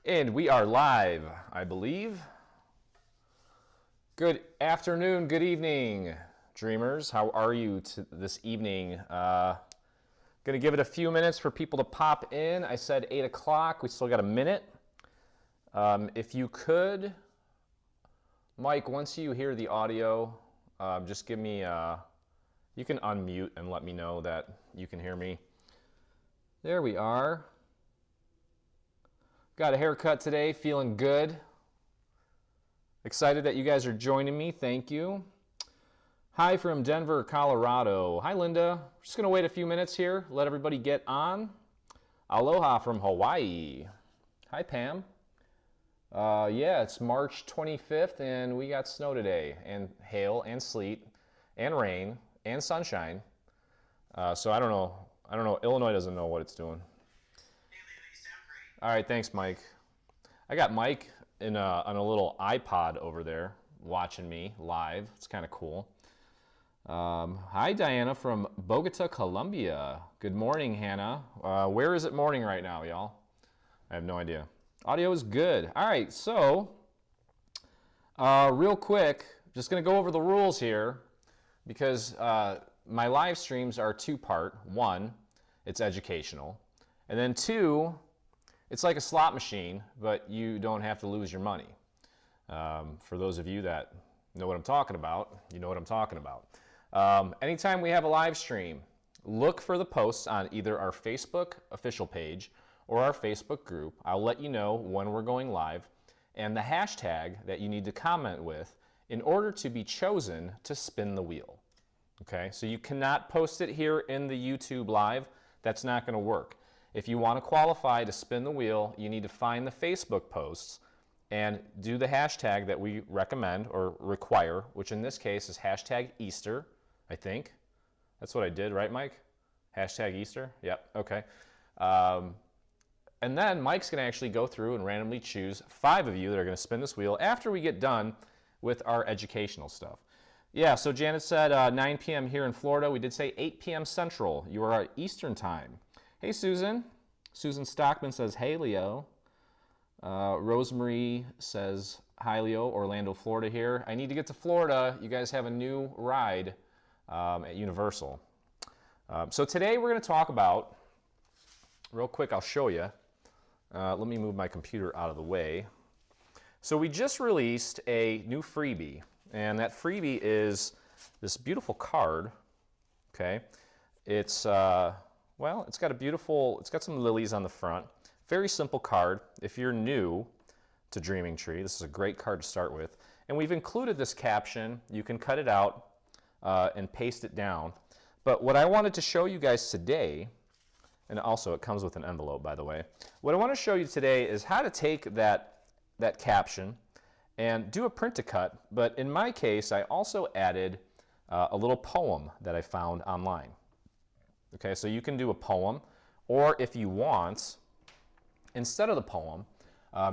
And we are live, I believe. Good afternoon, good evening, dreamers. How are you this evening? Gonna give it a few minutes for people to pop in. I said 8 o'clock, we still got a minute. If you could, Mike, once you hear the audio, just give me, you can unmute and let me know that you can hear me. There we are. Got a haircut today, feeling good. Excited that you guys are joining me, thank you. Hi from Denver, Colorado. Hi, Linda. Just gonna wait a few minutes here, let everybody get on. Aloha from Hawaii. Hi, Pam. Yeah, it's March 25th and we got snow today, and hail and sleet and rain and sunshine. So I don't know, Illinois doesn't know what it's doing. All right, thanks, Mike. I got Mike on a little iPod over there watching me live. It's kind of cool. Hi, Diana from Bogota, Colombia. Good morning, Hannah. Where is it morning right now, y'all? I have no idea. Audio is good. All right, so real quick, just going to go over the rules here because my live streams are two-part. One, it's educational. And then two, it's like a slot machine, but you don't have to lose your money. For those of you that know what I'm talking about, you know what I'm talking about. Anytime we have a live stream, look for the posts on either our Facebook official page or our Facebook group. I'll let you know when we're going live and the hashtag that you need to comment with in order to be chosen to spin the wheel. Okay, so you cannot post it here in the YouTube live. That's not going to work. If you want to qualify to spin the wheel, you need to find the Facebook posts and do the hashtag that we recommend or require, which in this case is hashtag Easter, I think. That's what I did, right, Mike? Hashtag Easter? Yep, okay. And then Mike's going to actually go through and randomly choose 5 of you that are going to spin this wheel after we get done with our educational stuff. Yeah, so Janet said 9 p.m. here in Florida. We did say 8 p.m. Central. You are at Eastern time. Hey, Susan. Susan Stockman says, hey, Leo. Rosemary says, hi, Leo, Orlando, Florida here. I need to get to Florida. You guys have a new ride at Universal. So today we're going to talk about, real quick, I'll show you. Let me move my computer out of the way. So we just released a new freebie, and that freebie is this beautiful card, okay? It's... well, it's got some lilies on the front. Very simple card. If you're new to Dreaming Tree, this is a great card to start with. And we've included this caption. You can cut it out and paste it down. But what I wanted to show you guys today, and also it comes with an envelope, by the way. What I want to show you today is how to take that caption and do a print-to-cut. But in my case, I also added a little poem that I found online. Okay, so you can do a poem, or if you want, instead of the poem,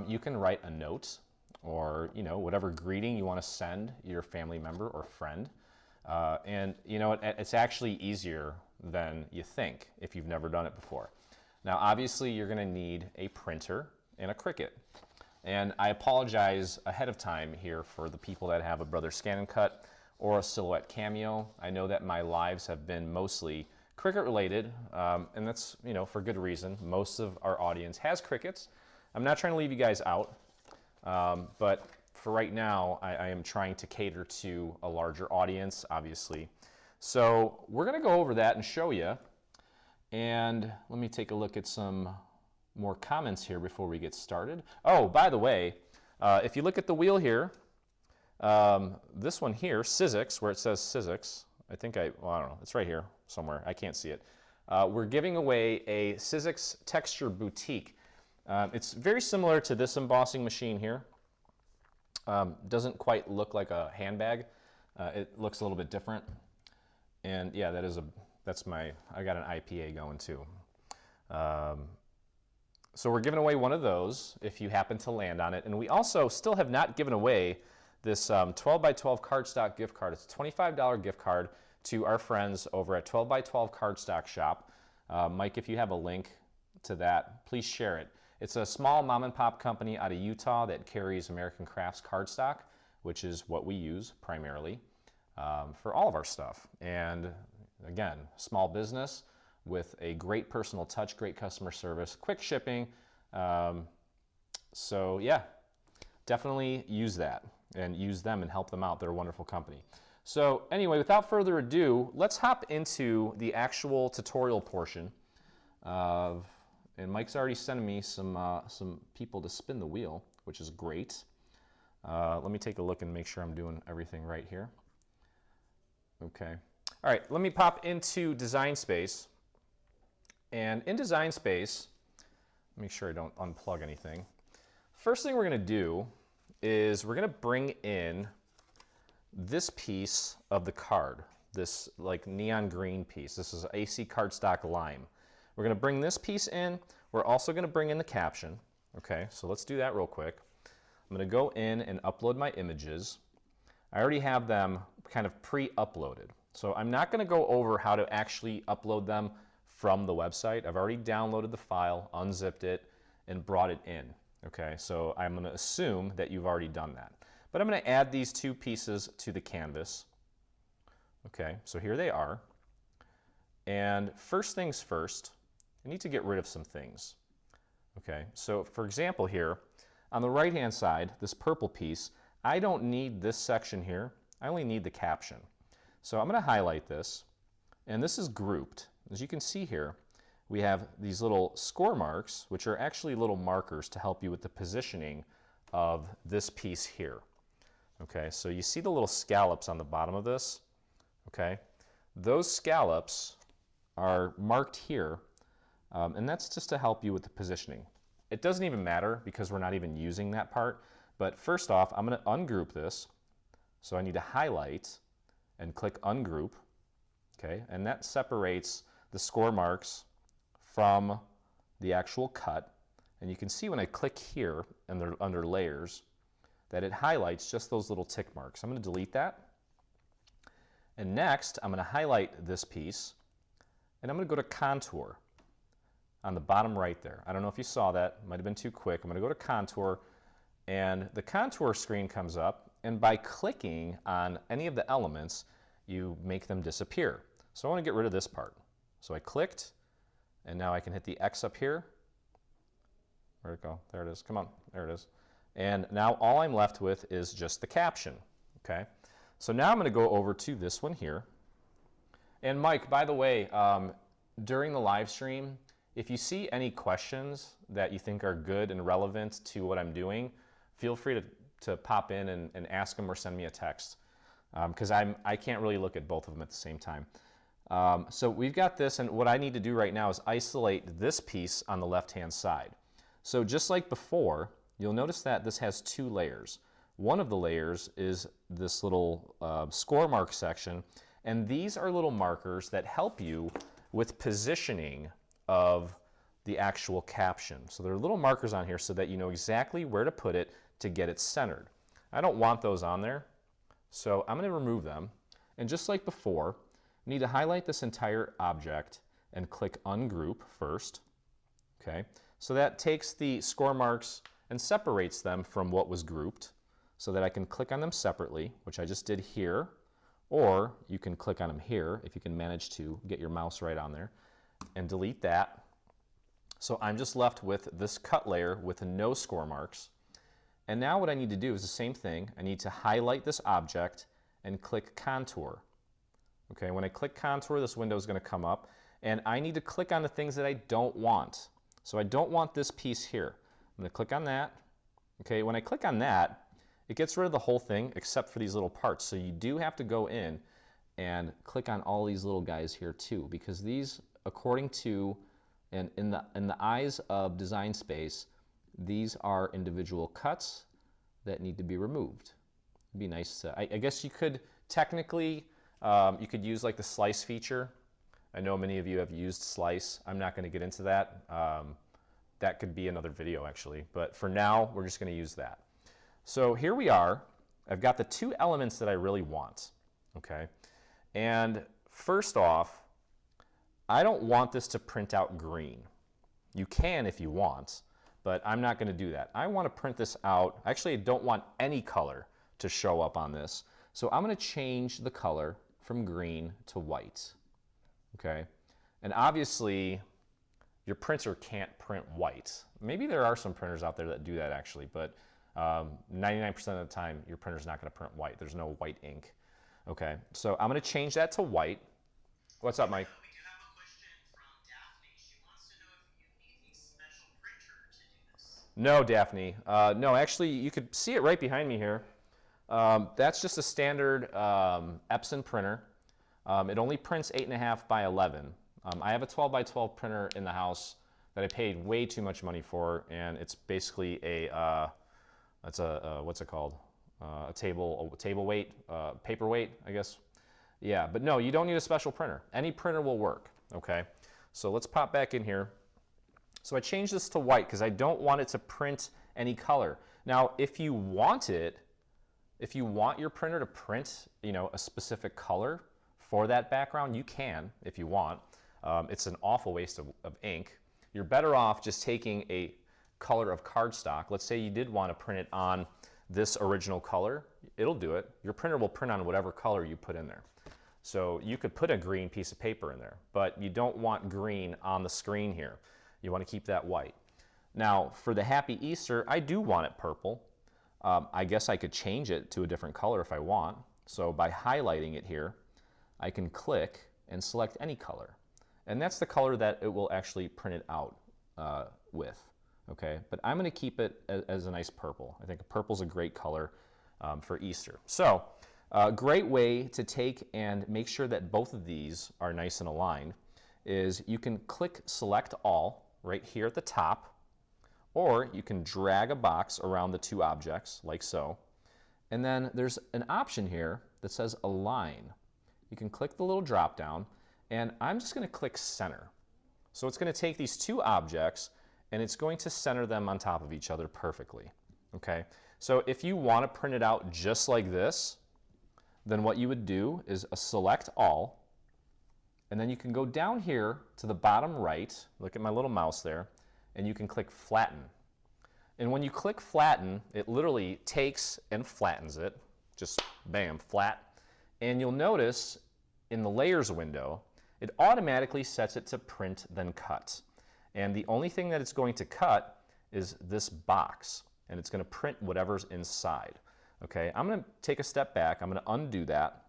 you can write a note or, you know, whatever greeting you want to send your family member or friend. And, you know, it's actually easier than you think if you've never done it before. Now, obviously, you're going to need a printer and a Cricut. And I apologize ahead of time here for the people that have a Brother Scan and Cut or a Silhouette Cameo. I know that my lives have been mostly Cricut related, and that's, you know, for good reason. Most of our audience has Cricuts. I'm not trying to leave you guys out, but for right now, I am trying to cater to a larger audience, obviously. So we're going to go over that and show you. And let me take a look at some more comments here before we get started. Oh, by the way, if you look at the wheel here, this one here, Sizzix, where it says Sizzix, I don't know, it's right here somewhere. I can't see it. We're giving away a Sizzix Texture Boutique. It's very similar to this embossing machine here. Doesn't quite look like a handbag. It looks a little bit different. And yeah, I got an IPA going too. So we're giving away one of those if you happen to land on it. And we also still have not given away this 12 by 12 cardstock gift card. It's a $25 gift card to our friends over at 12 by 12 Cardstock Shop. Mike, if you have a link to that, please share it. It's a small mom and pop company out of Utah that carries American Crafts cardstock, which is what we use primarily for all of our stuff. And again, small business with a great personal touch, great customer service, quick shipping. So yeah, definitely use that and use them and help them out. They're a wonderful company. So anyway, without further ado, let's hop into the actual tutorial portion of, and Mike's already sending me some people to spin the wheel, which is great. Let me take a look and make sure I'm doing everything right here. Okay. All right, let me pop into Design Space. And in Design Space, make sure I don't unplug anything. First thing we're going to do is we're going to bring in this piece of the card, this like neon green piece. This is AC cardstock lime. We're going to bring this piece in. We're also going to bring in the caption. Okay, so let's do that real quick. I'm going to go in and upload my images. I already have them kind of pre-uploaded. So I'm not going to go over how to actually upload them from the website. I've already downloaded the file, unzipped it, and brought it in. Okay, so I'm going to assume that you've already done that. But I'm going to add these two pieces to the canvas. Okay, so here they are. And first things first, I need to get rid of some things. Okay, so for example here, on the right-hand side, this purple piece, I don't need this section here. I only need the caption. So I'm going to highlight this, and this is grouped. As you can see here, we have these little score marks, which are actually little markers to help you with the positioning of this piece here. Okay, so you see the little scallops on the bottom of this? Okay, those scallops are marked here, and that's just to help you with the positioning. It doesn't even matter because we're not even using that part, but first off, I'm going to ungroup this. So I need to highlight and click ungroup, okay, and that separates the score marks from the actual cut. And you can see when I click here and they're under layers that it highlights just those little tick marks. I'm going to delete that. And next, I'm going to highlight this piece, and I'm going to go to contour on the bottom right there. I don't know if you saw that, might have been too quick. I'm going to go to contour, and the contour screen comes up, and by clicking on any of the elements, you make them disappear. So I want to get rid of this part. So I clicked, and now I can hit the X up here. Where'd it go? There it is. Come on, there it is. And now all I'm left with is just the caption, okay? So now I'm going to go over to this one here. And Mike, by the way, during the live stream, if you see any questions that you think are good and relevant to what I'm doing, feel free to pop in and ask them or send me a text, because I can't really look at both of them at the same time. So we've got this, and what I need to do right now is isolate this piece on the left-hand side. So just like before, you'll notice that this has two layers. One of the layers is this little score mark section, and these are little markers that help you with positioning of the actual caption. So there are little markers on here so that you know exactly where to put it to get it centered. I don't want those on there, so I'm going to remove them. And just like before, you need to highlight this entire object and click ungroup first. Okay, so that takes the score marks and separates them from what was grouped so that I can click on them separately, which I just did here, or you can click on them here if you can manage to get your mouse right on there, and delete that. So I'm just left with this cut layer with no score marks. And now what I need to do is the same thing. I need to highlight this object and click contour. Okay, when I click contour, this window is going to come up, and I need to click on the things that I don't want. So I don't want this piece here. I'm going to click on that. Okay, when I click on that, it gets rid of the whole thing except for these little parts. So you do have to go in and click on all these little guys here too, because these, according to, and in the eyes of Design Space, these are individual cuts that need to be removed. It'd be nice to, I guess you could technically, you could use like the slice feature. I know many of you have used slice. I'm not going to get into that. That could be another video actually, but for now we're just going to use that. So here we are. I've got the two elements that I really want, okay? And first off, I don't want this to print out green. You can if you want, but I'm not going to do that. I want to print this out. Actually, I don't want any color to show up on this. So I'm going to change the color from green to white. Okay, and obviously your printer can't print white. Maybe there are some printers out there that do that actually, but 99% of the time your printer's not going to print white. There's no white ink. Okay, so I'm going to change that to white. What's up, Mike? We do have a question from Daphne. She wants to know if you need a special printer to do this. No, Daphne. No, actually, you could see it right behind me here. That's just a standard Epson printer. It only prints 8.5 by 11. I have a 12 by 12 printer in the house that I paid way too much money for, and it's basically what's it called? A table weight, paperweight, I guess. Yeah, but no, you don't need a special printer. Any printer will work, okay? So let's pop back in here. So I changed this to white because I don't want it to print any color. Now, if you want your printer to print, a specific color for that background, you can if you want. It's an awful waste of ink. You're better off just taking a color of cardstock. Let's say you did want to print it on this original color. It'll do it. Your printer will print on whatever color you put in there. So you could put a green piece of paper in there, but you don't want green on the screen here. You want to keep that white. Now, for the Happy Easter, I do want it purple. I guess I could change it to a different color if I want. So by highlighting it here, I can click and select any color. And that's the color that it will actually print it out with. Okay, but I'm going to keep it as a nice purple. I think purple's a great color for Easter. So, a great way to take and make sure that both of these are nice and aligned is you can click Select All right here at the top, or you can drag a box around the two objects like so. And then there's an option here that says Align. You can click the little drop down, and I'm just going to click Center. So it's going to take these two objects and it's going to center them on top of each other perfectly. Okay, so if you want to print it out just like this, then what you would do is a Select All, and then you can go down here to the bottom right, look at my little mouse there, and you can click Flatten. And when you click Flatten, it literally takes and flattens it, just bam, flat. And you'll notice in the Layers window, it automatically sets it to Print then Cut. And the only thing that it's going to cut is this box, and it's going to print whatever's inside. Okay, I'm going to take a step back. I'm going to undo that.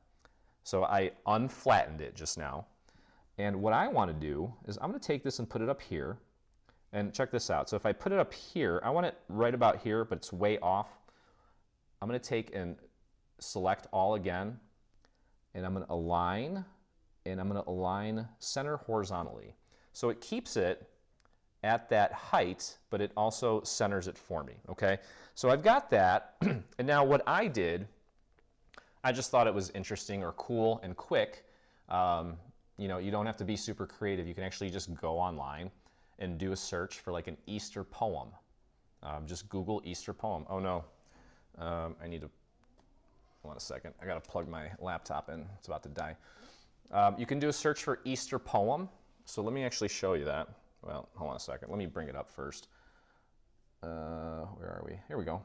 So I unflattened it just now. And what I want to do is I'm going to take this and put it up here. And check this out. So if I put it up here, I want it right about here, but it's way off. I'm going to take and select all again. And I'm going to align, and I'm going to align center horizontally. So it keeps it at that height, but it also centers it for me, okay? So I've got that, and now what I did, I just thought it was interesting or cool and quick. You don't have to be super creative. You can actually just go online and do a search for like an Easter poem. Just Google Easter poem. Oh no, hold on a second. I gotta plug my laptop in, it's about to die. You can do a search for Easter poem. So let me actually show you that. Well, hold on a second. Let me bring it up first. Where are we? Here we go.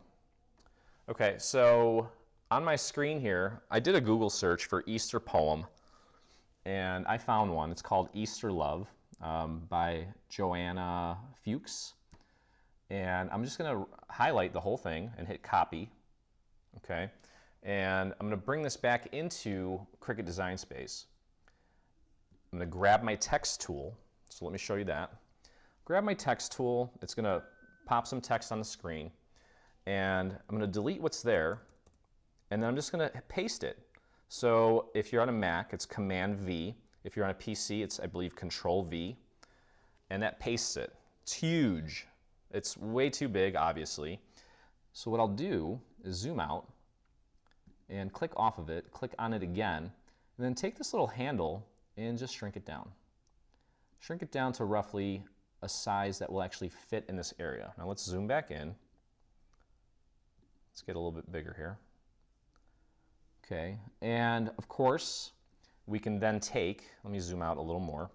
Okay, so on my screen here, I did a Google search for Easter poem, and I found one. It's called Easter Love by Joanna Fuchs. And I'm just going to highlight the whole thing and hit copy. Okay, and I'm going to bring this back into Cricut Design Space. I'm going to grab my text tool. So let me show you that. Grab my text tool. It's going to pop some text on the screen. And I'm going to delete what's there. And then I'm just going to paste it. So if you're on a Mac, it's Command V. If you're on a PC, it's, I believe, Control V. And that pastes it. It's huge. It's way too big, obviously. So what I'll do is zoom out and click off of it, click on it again, and then take this little handle and just shrink it down. Shrink it down to roughly a size that will actually fit in this area. Now let's zoom back in. Let's get a little bit bigger here. Okay, and of course, we can then take, let me zoom out a little more.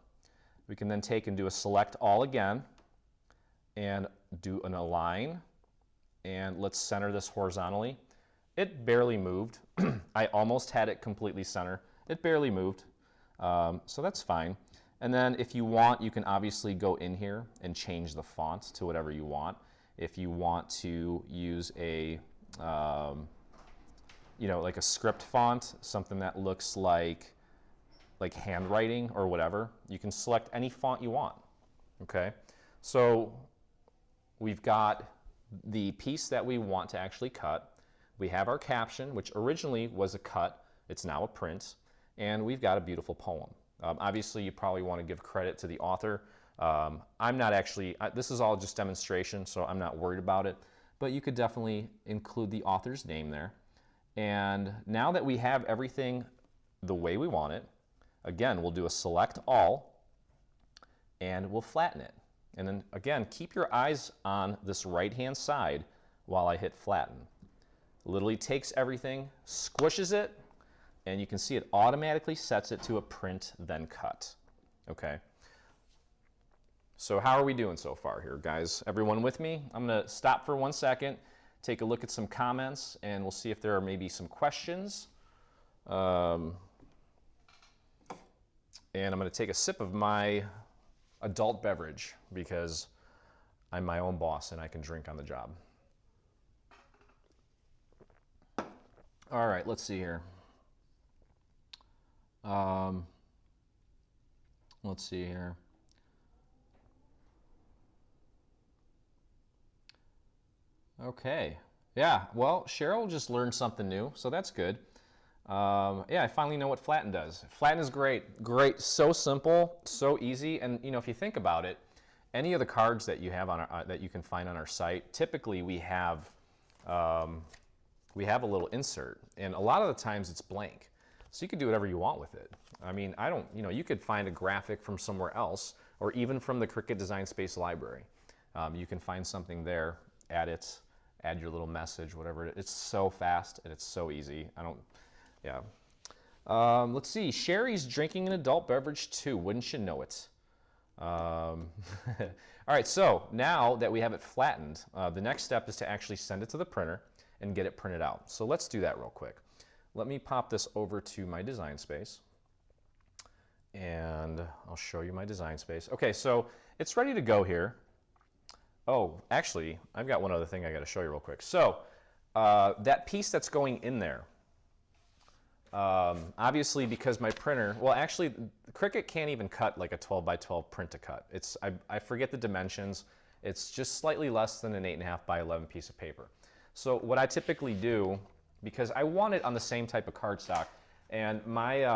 We can then take and do a select all again and do an align, and let's center this horizontally. It barely moved. I almost had it completely center. It barely moved, so that's fine. And then if you want, you can obviously go in here and change the font to whatever you want. If you want to use a, you know, like a script font, something that looks like handwriting or whatever, you can select any font you want, okay? So we've got the piece that we want to actually cut. We have our caption, which originally was a cut. It's now a print. And we've got a beautiful poem. Obviously, you probably want to give credit to the author. I'm not actually, this is all just demonstration, so I'm not worried about it. But you could definitely include the author's name there. And now that we have everything the way we want it, again, we'll do a select all, and we'll flatten it. And then, again, keep your eyes on this right-hand side while I hit flatten. Literally takes everything, squishes it, and you can see it automatically sets it to a print, then cut. Okay? So how are we doing so far here, guys? Everyone with me? I'm going to stop for 1 second, take a look at some comments, and we'll see if there are maybe some questions. And I'm going to take a sip of my adult beverage because I'm my own boss and I can drink on the job. All right, let's see here. Let's see here. Okay. Yeah, well, Cheryl just learned something new, so that's good. Yeah, I finally know what flatten does. Flatten is great. Great, so simple, so easy. And you know, if you think about it, any of the cards that you have on our, that you can find on our site, typically we have a little insert, and a lot of the times it's blank. So you can do whatever you want with it. I mean, you know, you could find a graphic from somewhere else, or even from the Cricut Design Space library. You can find something there, add it, add your little message, whatever. It's so fast and it's so easy. Yeah. Let's see. Sherry's drinking an adult beverage too. Wouldn't you know it? All right. So now that we have it flattened, the next step is to actually send it to the printer and get it printed out. So let's do that real quick. Let me pop this over to my design space, and I'll show you my design space. Okay. So it's ready to go here. Oh, actually, I've got one other thing I got to show you real quick. So that piece that's going in there. Obviously, because my printer, well, actually, Cricut can't even cut like a 12 by 12 print to cut. I forget the dimensions. It's just slightly less than an 8.5 by 11 piece of paper. So what I typically do, because I want it on the same type of cardstock, and my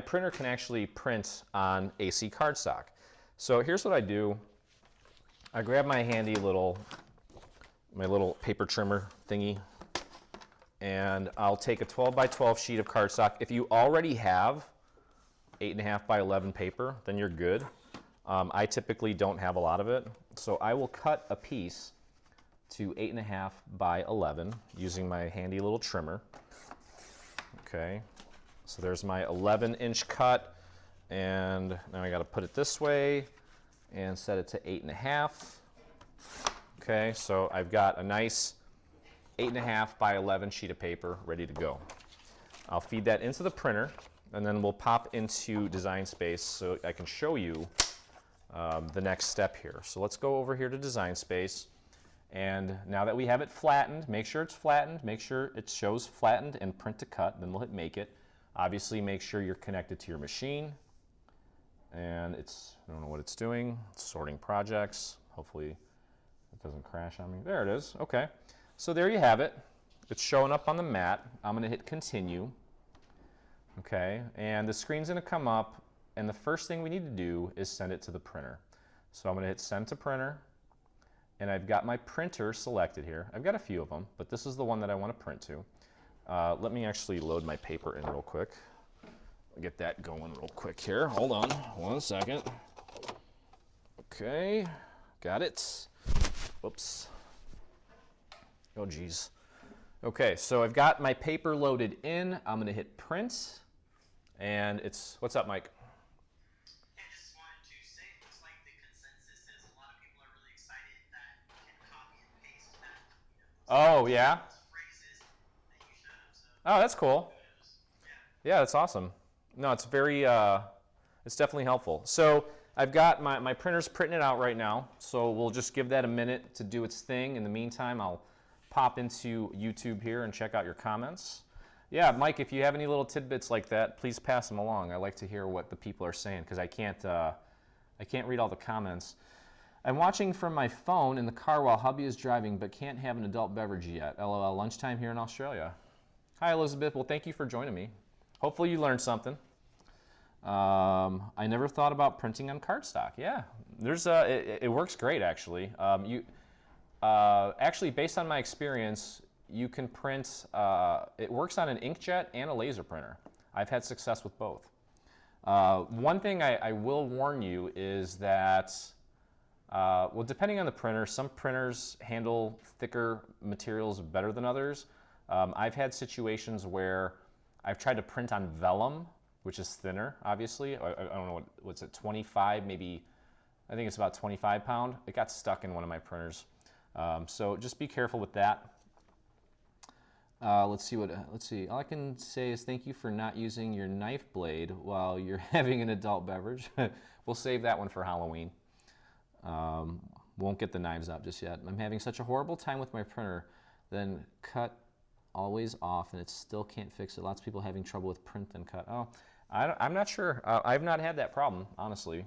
printer can actually print on AC cardstock. So here's what I do. I grab my handy little paper trimmer thingy, and I'll take a 12 by 12 sheet of cardstock. If you already have 8.5 by 11 paper, then you're good. I typically don't have a lot of it, so I will cut a piece to 8.5 by 11 using my handy little trimmer. Okay, so there's my 11-inch cut, and now I got to put it this way and set it to 8.5. Okay, so I've got a nice 8.5 by 11 sheet of paper ready to go. I'll feed that into the printer, and then we'll pop into Design Space so I can show you the next step here. So let's go over here to Design Space, and now that we have it flattened, make sure it's flattened, make sure it shows flattened and print to cut, then we'll hit Make It. Obviously, make sure you're connected to your machine, and I don't know what it's doing. It's sorting projects. Hopefully it doesn't crash on me. There it is. Okay. So there you have it. It's showing up on the mat. I'm going to hit Continue. Okay. And the screen's going to come up, and the first thing we need to do is send it to the printer. So I'm going to hit Send to Printer, and I've got my printer selected here. I've got a few of them, but this is the one that I want to print to. Let me actually load my paper in real quick. I'll get that going real quick here. Hold on 1 second. Okay, got it. Whoops. Oh, geez. Okay, so I've got my paper loaded in. I'm going to hit Print, and it's, what's up, Mike? I just wanted to say it looks like the consensus is Oh, yeah? phrases that you should have. So Oh, that's cool. kudos. Yeah, that's awesome. No, it's very, it's definitely helpful. So I've got my printer's printing it out right now, so we'll just give that a minute to do its thing. In the meantime, I'll pop into YouTube here and check out your comments. Yeah, Mike, if you have any little tidbits like that, please pass them along. I like to hear what the people are saying because I can't read all the comments. I'm watching from my phone in the car while hubby is driving, but can't have an adult beverage yet. LOL, lunchtime here in Australia. Hi, Elizabeth. Well, thank you for joining me. Hopefully you learned something. I never thought about printing on cardstock. Yeah, there's it works great actually. Actually, based on my experience, you can print. It works on an inkjet and a laser printer. I've had success with both. One thing I will warn you is that, well, depending on the printer, some printers handle thicker materials better than others. I've had situations where I've tried to print on vellum, which is thinner, obviously. I don't know, what's it, 25, maybe, I think it's about 25 pound. It got stuck in one of my printers. So just be careful with that. Let's see. All I can say is thank you for not using your knife blade while you're having an adult beverage. We'll save that one for Halloween. Won't get the knives out just yet. I'm having such a horrible time with my printer. Then cut always off and it still can't fix it. Lots of people having trouble with print and cut. Oh, I'm not sure. I've not had that problem, honestly.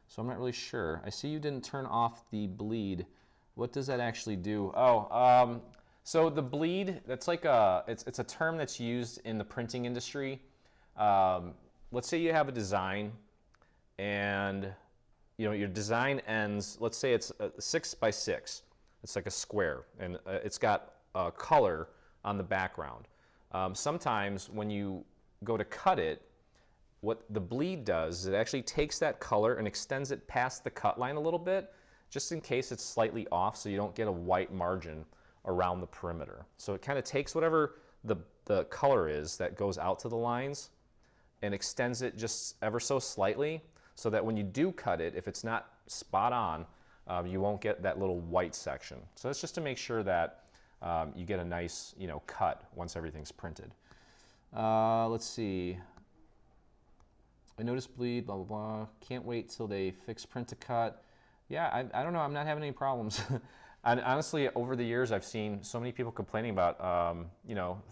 So I'm not really sure. I see you didn't turn off the bleed. What does that actually do? Oh, so the bleed, that's like it's a term that's used in the printing industry. Let's say you have a design and your design ends, let's say it's 6 by 6. It's like a square and it's got a color on the background. Sometimes when you go to cut it, what the bleed does is it actually takes that color and extends it past the cut line a little bit, just in case it's slightly off so you don't get a white margin around the perimeter. So it kind of takes whatever the color is that goes out to the lines and extends it just ever so slightly so that when you do cut it, if it's not spot on, you won't get that little white section. So that's just to make sure that you get a nice cut once everything's printed. Let's see. I noticed bleed, blah, blah, blah. Can't wait till they fix print to cut. Yeah, I don't know. I'm not having any problems. And honestly, over the years, I've seen so many people complaining about,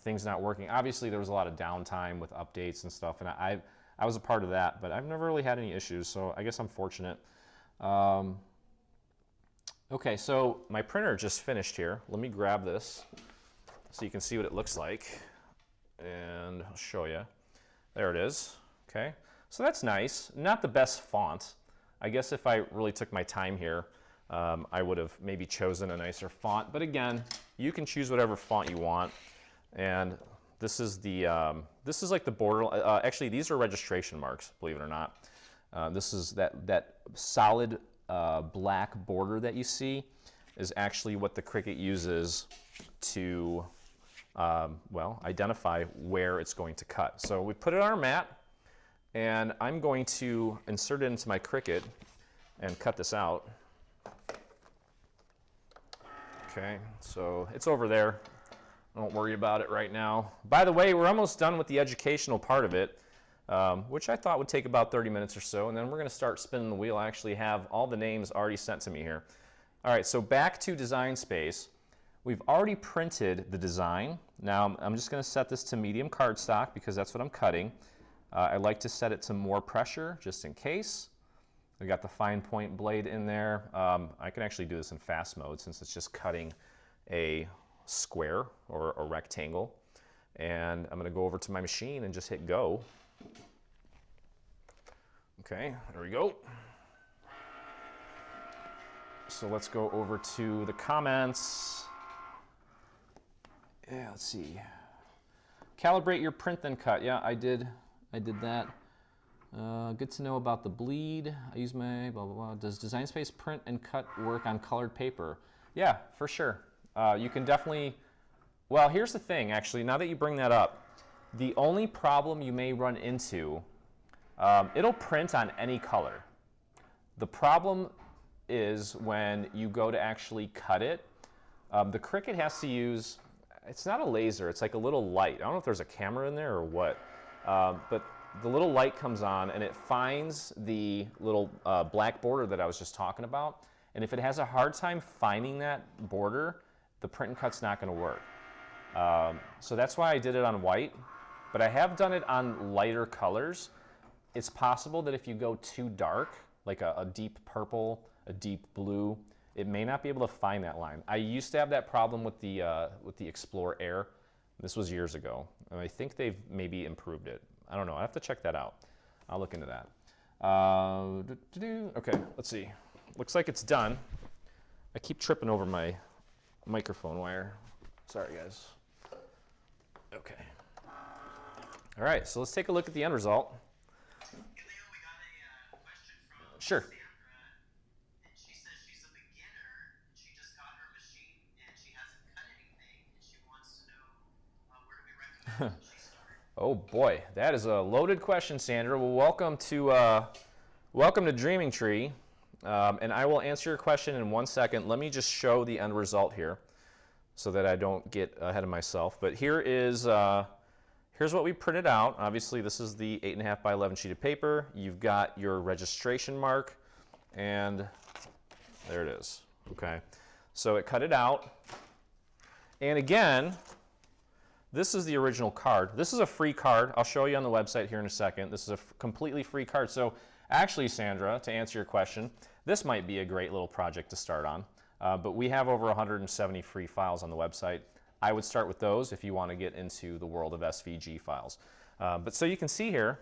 things not working. Obviously, there was a lot of downtime with updates and stuff, and I was a part of that, but I've never really had any issues, so I guess I'm fortunate. Okay, so my printer just finished here. Let me grab this so you can see what it looks like, and I'll show you. There it is, okay? So that's nice. Not the best font. I guess if I really took my time here, I would have maybe chosen a nicer font. But again, you can choose whatever font you want. And this is this is like the border. Actually, these are registration marks, believe it or not. This is that solid black border that you see is actually what the Cricut uses to identify where it's going to cut. So we put it on our mat. And I'm going to insert it into my Cricut and cut this out. Okay, so it's over there. Don't worry about it right now. By the way, we're almost done with the educational part of it, which I thought would take about 30 minutes or so, and then we're going to start spinning the wheel. I actually have all the names already sent to me here. All right, so back to Design Space. We've already printed the design. Now I'm just going to set this to medium cardstock because that's what I'm cutting. I like to set it to more pressure just in case. We got the fine point blade in there. I can actually do this in fast mode since it's just cutting a square or a rectangle. And I'm going to go over to my machine and just hit go. Okay, there we go. So let's go over to the comments. Yeah, let's see. Calibrate your print then cut. Yeah, I did that. Good to know about the bleed. I use my blah, blah, blah. Does Design Space print and cut work on colored paper? Yeah, for sure. You can definitely, well, here's the thing, actually, now that you bring that up, the only problem you may run into, it'll print on any color. The problem is when you go to actually cut it, The Cricut has to use, it's not a laser, it's like a little light. I don't know if there's a camera in there or what, but the little light comes on and it finds the little black border that I was just talking about. And if it has a hard time finding that border, the print and cut's not going to work. So that's why I did it on white, but I have done it on lighter colors. It's possible that if you go too dark, like a deep purple, a deep blue, it may not be able to find that line. I used to have that problem with the Explorer Air. This was years ago, and I think they've maybe improved it. I don't know. I have to check that out. I'll look into that. Okay, let's see. Looks like it's done. I keep tripping over my microphone wire. Sorry, guys. Okay. All right, so let's take a look at the end result. Hey, Leo, we got a question from Sure. Sandra, and she says she's a beginner, and she just got her machine, and she hasn't cut anything, and she wants to know where do we recommend she start? Oh boy, that is a loaded question, Sandra. Well, welcome to Dreaming Tree, and I will answer your question in 1 second. Let me just show the end result here, so that I don't get ahead of myself. But here is here's what we printed out. Obviously, this is the 8.5 by 11 sheet of paper. You've got your registration mark, and there it is. Okay, so it cut it out, and again, this is the original card. This is a free card. I'll show you on the website here in a second. This is a completely free card. So actually, Sandra, to answer your question, this might be a great little project to start on. But we have over 170 free files on the website. I would start with those if you want to get into the world of SVG files. But so you can see here,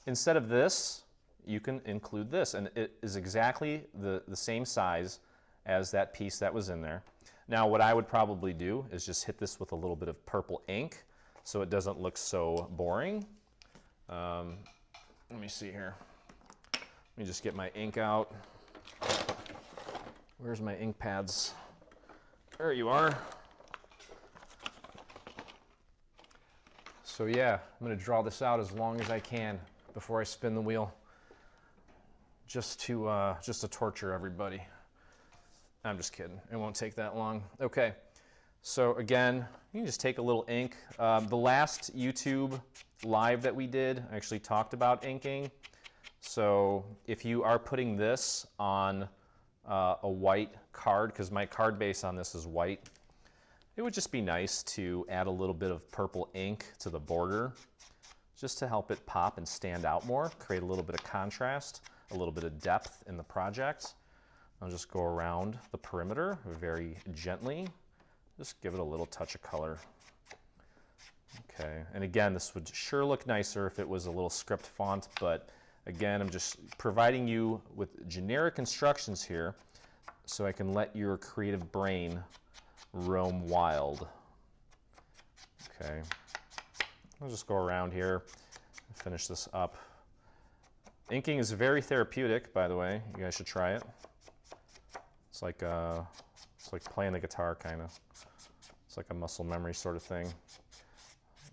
instead of this, you can include this. And it is exactly the same size as that piece that was in there. Now, what I would probably do is just hit this with a little bit of purple ink so it doesn't look so boring. Let me see here. Let me just get my ink out. Where's my ink pads? There you are. So yeah, I'm going to draw this out as long as I can before I spin the wheel, just to torture everybody. I'm just kidding. It won't take that long. Okay. So again, you can just take a little ink. The last YouTube live that we did, I actually talked about inking. So if you are putting this on a white card, because my card base on this is white, it would just be nice to add a little bit of purple ink to the border just to help it pop and stand out more, create a little bit of contrast, a little bit of depth in the project. I'll just go around the perimeter very gently, just give it a little touch of color. Okay, and again, this would sure look nicer if it was a little script font, but again, I'm just providing you with generic instructions here so I can let your creative brain roam wild. Okay, I'll just go around here and finish this up. Inking is very therapeutic, by the way. You guys should try it. It's like playing the guitar, kind of. It's like a muscle memory sort of thing.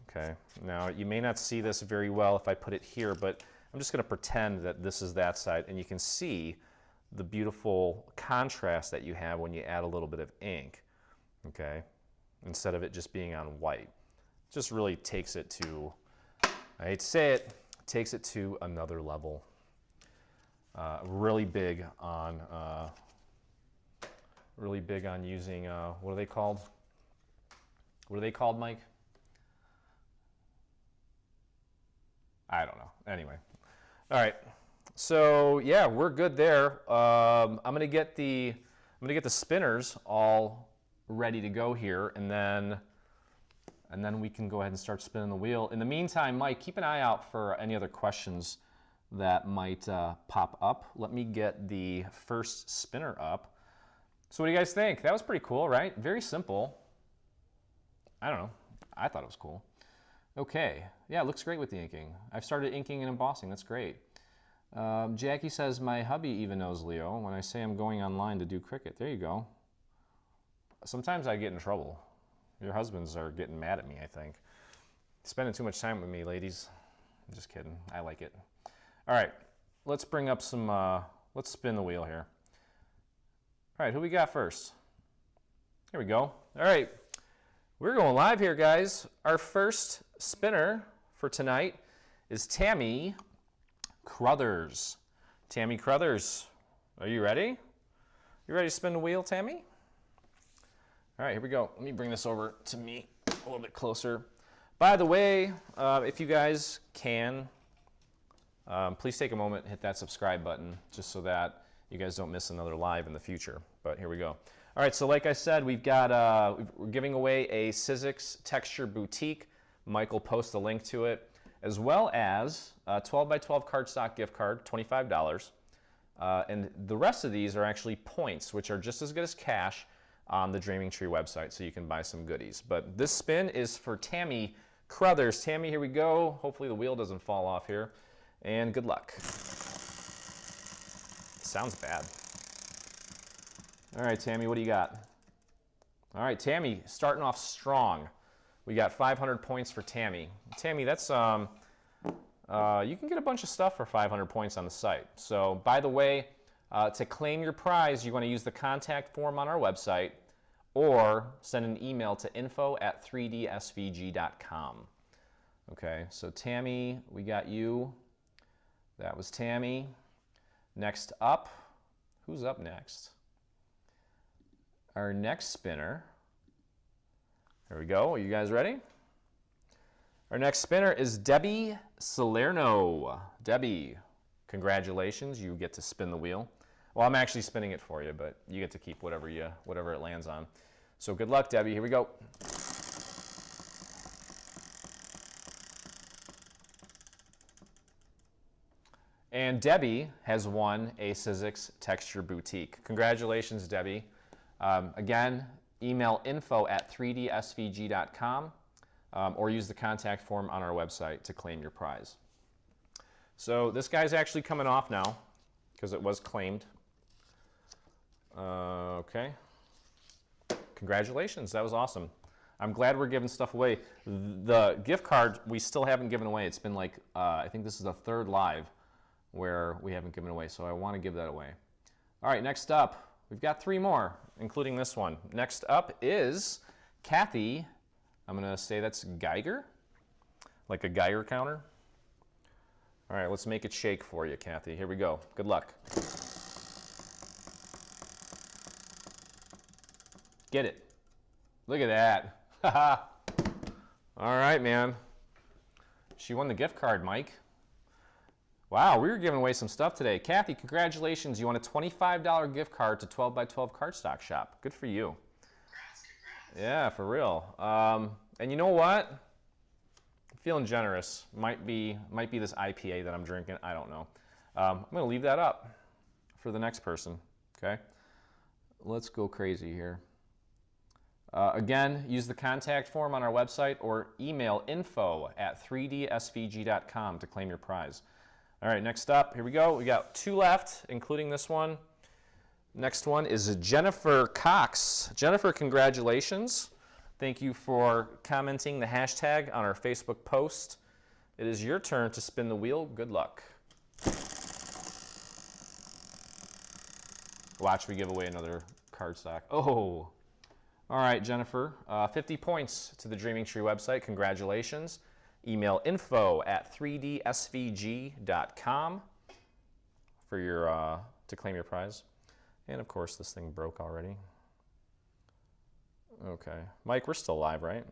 Okay, now you may not see this very well if I put it here, but I'm just going to pretend that this is that side, and you can see the beautiful contrast that you have when you add a little bit of ink, okay, instead of it just being on white. It just really takes it to, I hate to say it, takes it to another level. Really big on using, what are they called? What are they called, Mike? I don't know. Anyway. All right. So yeah, we're good there. I'm gonna get the spinners all ready to go here, and then we can go ahead and start spinning the wheel. In the meantime, Mike, keep an eye out for any other questions that might pop up. Let me get the first spinner up. So what do you guys think? That was pretty cool, right? Very simple. I don't know. I thought it was cool. Okay. Yeah, it looks great with the inking. I've started inking and embossing. That's great. Jackie says, my hubby even knows Leo when I say I'm going online to do Cricut. There you go. Sometimes I get in trouble. Your husbands are getting mad at me, I think. Spending too much time with me, ladies. I'm just kidding. I like it. All right. Let's bring up some, let's spin the wheel here. All right, who we got first? There we go. All right, we're going live here, guys. Our first spinner for tonight is Tammy Crothers. Tammy Crothers, are you ready? You ready to spin the wheel, Tammy? All right, here we go. Let me bring this over to me a little bit closer. By the way, if you guys can, please take a moment and hit that subscribe button just so that you guys don't miss another live in the future. But here we go. All right, so like I said, we're giving away a Sizzix Texture Boutique. Mike will post a link to it, as well as a 12x12 cardstock gift card, $25. And the rest of these are actually points, which are just as good as cash on the Dreaming Tree website, so you can buy some goodies. But this spin is for Tammy Crothers. Tammy, here we go. Hopefully the wheel doesn't fall off here. And good luck. Sounds bad. All right, Tammy, what do you got? All right, Tammy, starting off strong. We got 500 points for Tammy. Tammy, that's you can get a bunch of stuff for 500 points on the site. So, by the way, to claim your prize, you want to use the contact form on our website or send an email to info@3dsvg.com. Okay, so Tammy, we got you. That was Tammy. Next up, who's up next? Our next spinner. Here we go. Are you guys ready? Our next spinner is Debbie Salerno. Debbie, congratulations. You get to spin the wheel. Well, I'm actually spinning it for you, but you get to keep whatever it lands on. So good luck, Debbie. Here we go. And Debbie has won a Sizzix Texture Boutique. Congratulations, Debbie. Again, email info@3dsvg.com or use the contact form on our website to claim your prize. So this guy's actually coming off now because it was claimed. Okay. Congratulations, that was awesome. I'm glad we're giving stuff away. The gift card we still haven't given away. It's been like, I think this is the third live where we haven't given away, so I want to give that away. All right, next up, we've got 3 more, including this one. Next up is Kathy. I'm going to say that's Geiger, like a Geiger counter. All right, let's make it shake for you, Kathy. Here we go. Good luck. Get it. Look at that. All right, man. She won the gift card, Mike. Wow, we were giving away some stuff today. Kathy, congratulations. You won a $25 gift card to 12x12 Cardstock Shop. Good for you. Congrats. Yeah, for real. And you know what? I'm feeling generous. Might be this IPA that I'm drinking. I don't know. I'm going to leave that up for the next person. Okay? Let's go crazy here. Again, use the contact form on our website or email info@3dsvg.com to claim your prize. All right, next up, here we go. We got 2 left, including this one. Next one is Jennifer Cox. Jennifer, congratulations. Thank you for commenting the hashtag on our Facebook post. It is your turn to spin the wheel. Good luck. Watch me give away another cardstock. Oh. All right, Jennifer, 50 points to the Dreaming Tree website. Congratulations. Email info@3dsvg.com for your to claim your prize. And of course, this thing broke already. Okay, Mike, we're still live, right?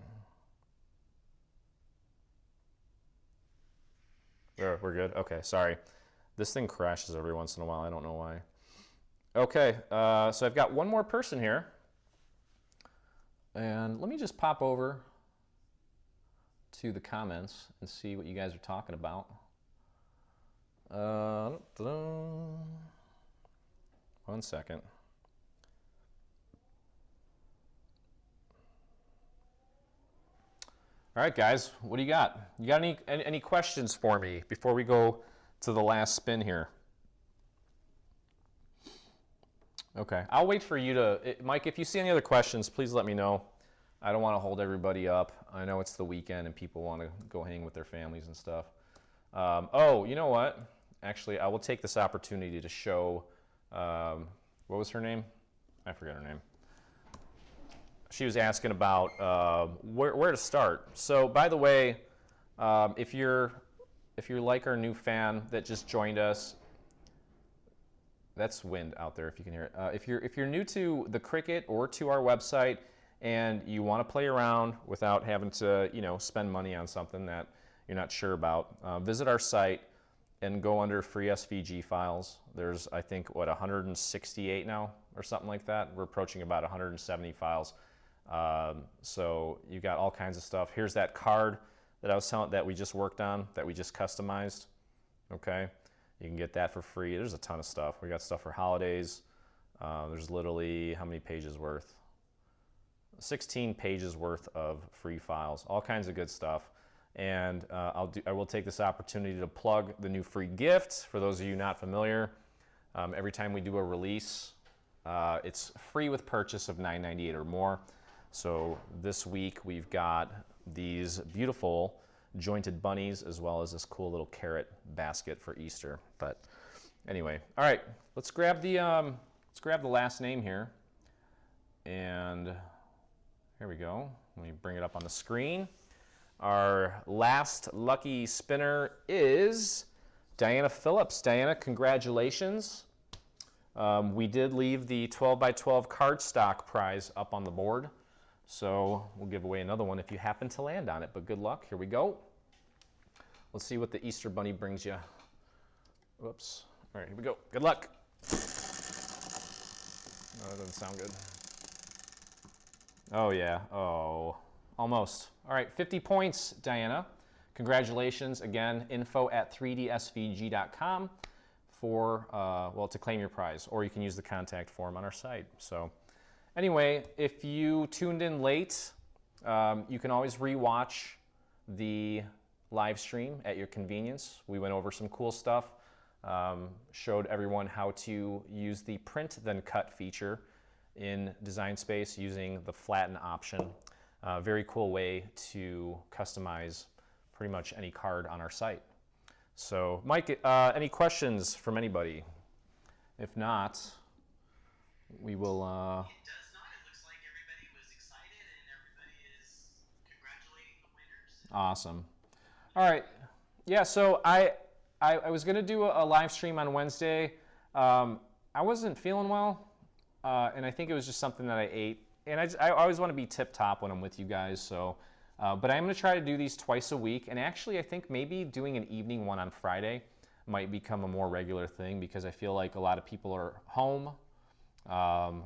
We're good. Okay, sorry. This thing crashes every once in a while. I don't know why. Okay, so I've got one more person here. And let me just pop over to the comments and see what you guys are talking about. One second. All right, guys, what do you got? You got any questions for me before we go to the last spin here? Okay, I'll wait for you to, Mike, if you see any other questions, please let me know. I don't want to hold everybody up. I know it's the weekend and people want to go hang with their families and stuff. Oh, you know what? Actually, I will take this opportunity to show, what was her name? I forget her name. she was asking about where to start. So, by the way, if you're like our new fan that just joined us, that's wind out there if you can hear it. If you're new to the Cricut or to our website and you want to play around without having to spend money on something that you're not sure about, visit our site and go under free SVG files. There's, I think, 168 now or something like that. We're approaching about 170 files. So you got all kinds of stuff. Here's that card that I was telling that we just worked on, that we just customized. Okay, you can get that for free. There's a ton of stuff. We got stuff for holidays. There's literally how many pages worth? 16 pages worth of free files. All kinds of good stuff. And I will take this opportunity to plug the new free gift for those of you not familiar. Every time we do a release, it's free with purchase of $9.98 or more. So this week we've got these beautiful jointed bunnies as well as this cool little carrot basket for Easter. But anyway, all right, let's grab the last name here, and here we go. Let me bring it up on the screen. Our last lucky spinner is Diana Phillips. Diana, congratulations. We did leave the 12 by 12 cardstock prize up on the board, so we'll give away another one if you happen to land on it, but good luck. Here we go. Let's see what the Easter Bunny brings you. Whoops. All right, here we go. Good luck. Oh, that doesn't sound good. Oh, yeah. Oh, almost. All right, 50 points, Diana. Congratulations. Again, info@3dsvg.com for, to claim your prize, or you can use the contact form on our site. So anyway, if you tuned in late, you can always rewatch the live stream at your convenience. We went over some cool stuff, showed everyone how to use the print then cut feature in Design Space using the flatten option. Very cool way to customize pretty much any card on our site. So Mike, any questions from anybody? If not, we will... It does not. It looks like everybody was excited and everybody is congratulating the winners. Awesome. All right. Yeah, so I was going to do a live stream on Wednesday. I wasn't feeling well, and I think it was just something that I ate. And I always want to be tip-top when I'm with you guys, so... but I'm going to try to do these twice a week, and actually I think maybe doing an evening one on Friday might become a more regular thing, because I feel like a lot of people are home,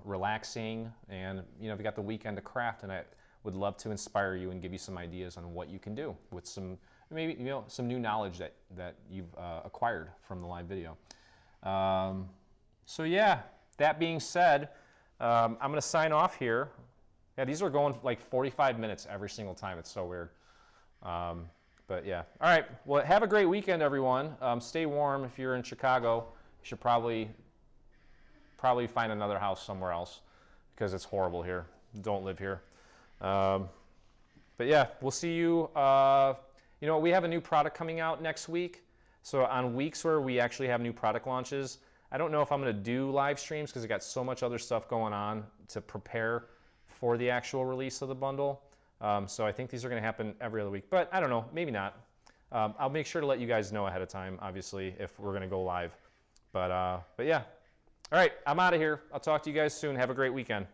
relaxing, and we got the weekend to craft, and I would love to inspire you and give you some ideas on what you can do with some, maybe some new knowledge that you've acquired from the live video. So yeah, that being said, I'm going to sign off here. Yeah, these are going like 45 minutes every single time. It's so weird. But yeah. All right. Well, have a great weekend, everyone. Stay warm. If you're in Chicago, you should probably find another house somewhere else, because it's horrible here. Don't live here. But yeah, we'll see you. We have a new product coming out next week. So on weeks where we actually have new product launches, I don't know if I'm going to do live streams because I got so much other stuff going on to prepare for the actual release of the bundle. So I think these are going to happen every other week, but I don't know, maybe not. I'll make sure to let you guys know ahead of time, obviously, if we're going to go live. But yeah. All right, I'm out of here. I'll talk to you guys soon. Have a great weekend.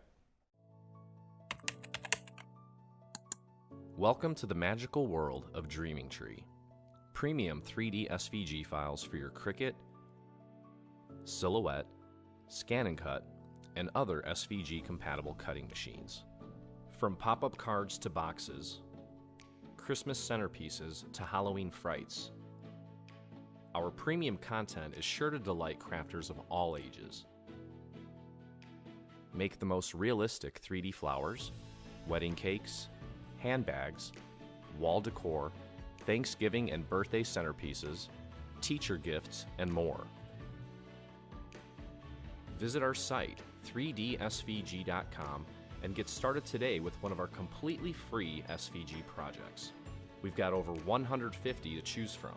Welcome to the magical world of Dreaming Tree. Premium 3D SVG files for your Cricut, Silhouette, Scan and Cut, and other SVG-compatible cutting machines. From pop-up cards to boxes, Christmas centerpieces to Halloween frights, our premium content is sure to delight crafters of all ages. Make the most realistic 3D flowers, wedding cakes, handbags, wall decor, Thanksgiving and birthday centerpieces, teacher gifts, and more. Visit our site, 3dsvg.com, and get started today with one of our completely free SVG projects. We've got over 150 to choose from,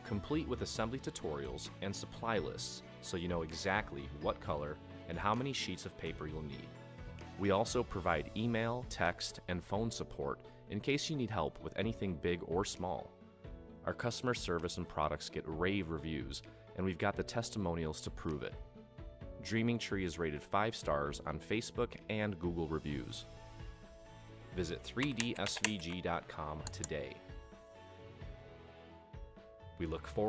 complete with assembly tutorials and supply lists, so you know exactly what color and how many sheets of paper you'll need. We also provide email, text, and phone support in case you need help with anything big or small. Our customer service and products get rave reviews, and we've got the testimonials to prove it. Dreaming Tree is rated 5 stars on Facebook and Google reviews. Visit 3dsvg.com today. We look forward